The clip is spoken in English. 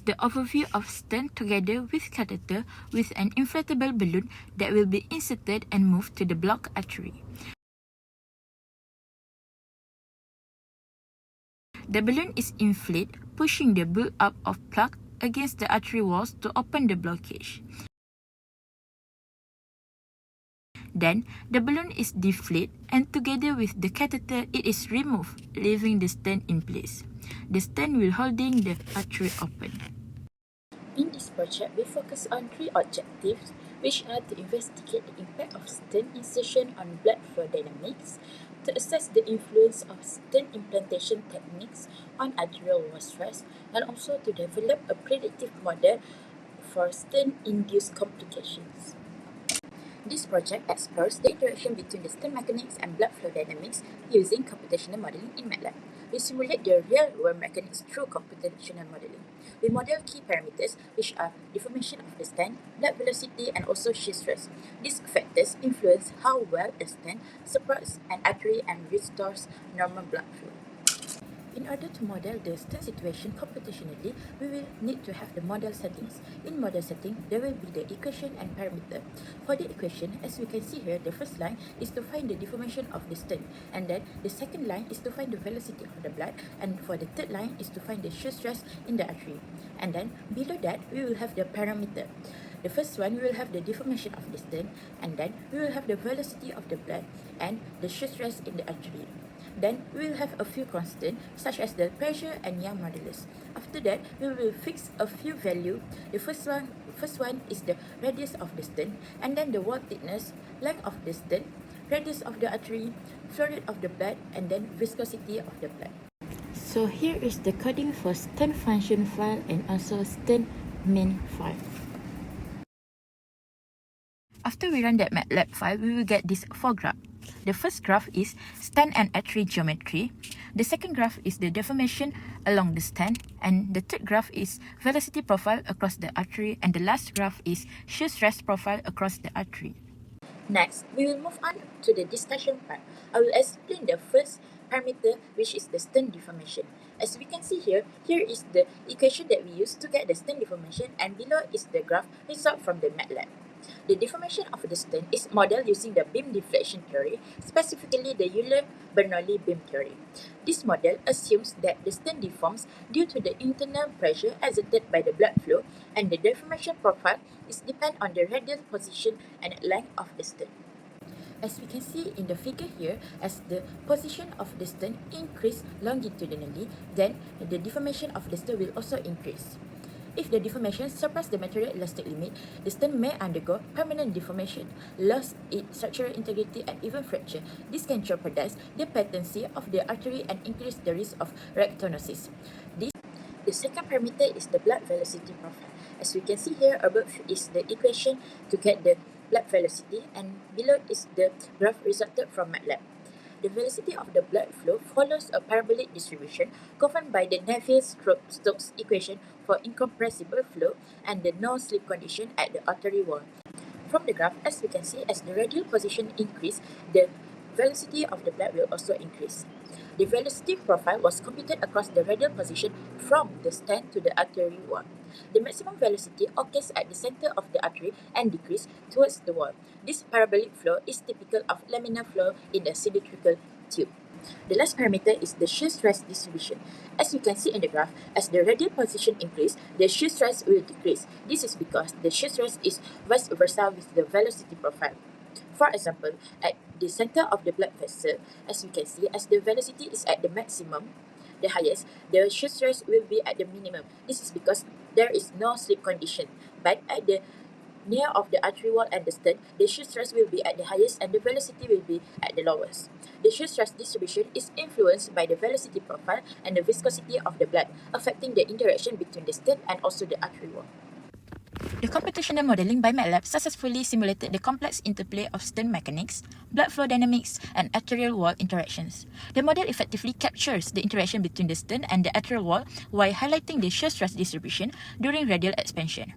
is the overview of stent together with catheter with an inflatable balloon that will be inserted and moved to the blocked artery. The balloon is inflated, pushing the build-up of plaque against the artery walls to open the blockage. Then, the balloon is deflated and together with the catheter, it is removed, leaving the stent in place. The stent will holding the artery open. In this project, we focus on three objectives, which are to investigate the impact of stent insertion on blood flow dynamics, to assess the influence of stent implantation techniques on arterial wall stress, and also to develop a predictive model for stent-induced complications. This project explores the interaction between the stent mechanics and blood flow dynamics using computational modeling in MATLAB. We simulate the real-world mechanics through computational modeling. We model key parameters, which are deformation of the stent, blood velocity, and also shear stress. These factors influence how well the stent supports an artery and restores normal blood flow. In order to model the stent situation computationally, we will need to have the model settings. In model setting, there will be the equation and parameter. For the equation, as we can see here, the first line is to find the deformation of the stent, and then the second line is to find the velocity of the blood, and for the third line is to find the shear stress in the artery. And then below that, we will have the parameter. The first one, we will have the deformation of the stent, and then we will have the velocity of the blood and the shear stress in the artery. Then we will have a few constants such as the pressure and Young modulus. After that, we will fix a few values. The first one is the radius of the stent, and then the wall thickness, length of the stent, radius of the artery, flow rate of the blood, and then viscosity of the blood. So here is the coding for stent function file and also stent main file. After we run that MATLAB file, we will get these four graphs. The first graph is stent and artery geometry. The second graph is the deformation along the stent. And the third graph is velocity profile across the artery. And the last graph is shear stress profile across the artery. Next, we will move on to the discussion part. I will explain the first parameter, which is the stent deformation. As we can see here, here is the equation that we use to get the stent deformation, and below is the graph result from the MATLAB. The deformation of the stent is modeled using the beam deflection theory, specifically the Euler-Bernoulli beam theory. This model assumes that the stent deforms due to the internal pressure exerted by the blood flow, and the deformation profile is depend on the radial position and length of the stent. As we can see in the figure here, as the position of the stent increase longitudinally, then the deformation of the stent will also increase. If the deformation surpasses the material elastic limit, the stent may undergo permanent deformation, loss its structural integrity, and even fracture. This can jeopardize the patency of the artery and increase the risk of restenosis. The second parameter is the blood velocity profile. As we can see here, above is the equation to get the blood velocity, and below is the graph resulted from MATLAB. The velocity of the blood flow follows a parabolic distribution governed by the Navier-Stokes equation for incompressible flow and the no-slip condition at the artery wall. From the graph, as we can see, as the radial position increases, the velocity of the blood will also increase. The velocity profile was computed across the radial position from the stent to the artery wall. The maximum velocity occurs at the center of the artery and decreases towards the wall. This parabolic flow is typical of laminar flow in a cylindrical tube. The last parameter is the shear stress distribution. As you can see in the graph, as the radial position increases, the shear stress will decrease. This is because the shear stress is vice versa with the velocity profile. For example, at the center of the blood vessel, as you can see, as the velocity is at the maximum, the highest, the shear stress will be at the minimum. This is because there is no slip condition. But at the near of the artery wall and the stent, the shear stress will be at the highest and the velocity will be at the lowest. The shear stress distribution is influenced by the velocity profile and the viscosity of the blood, affecting the interaction between the stent and also the artery wall. The computational modeling by MATLAB successfully simulated the complex interplay of stent mechanics, blood flow dynamics, and arterial wall interactions. The model effectively captures the interaction between the stent and the arterial wall while highlighting the shear stress distribution during radial expansion.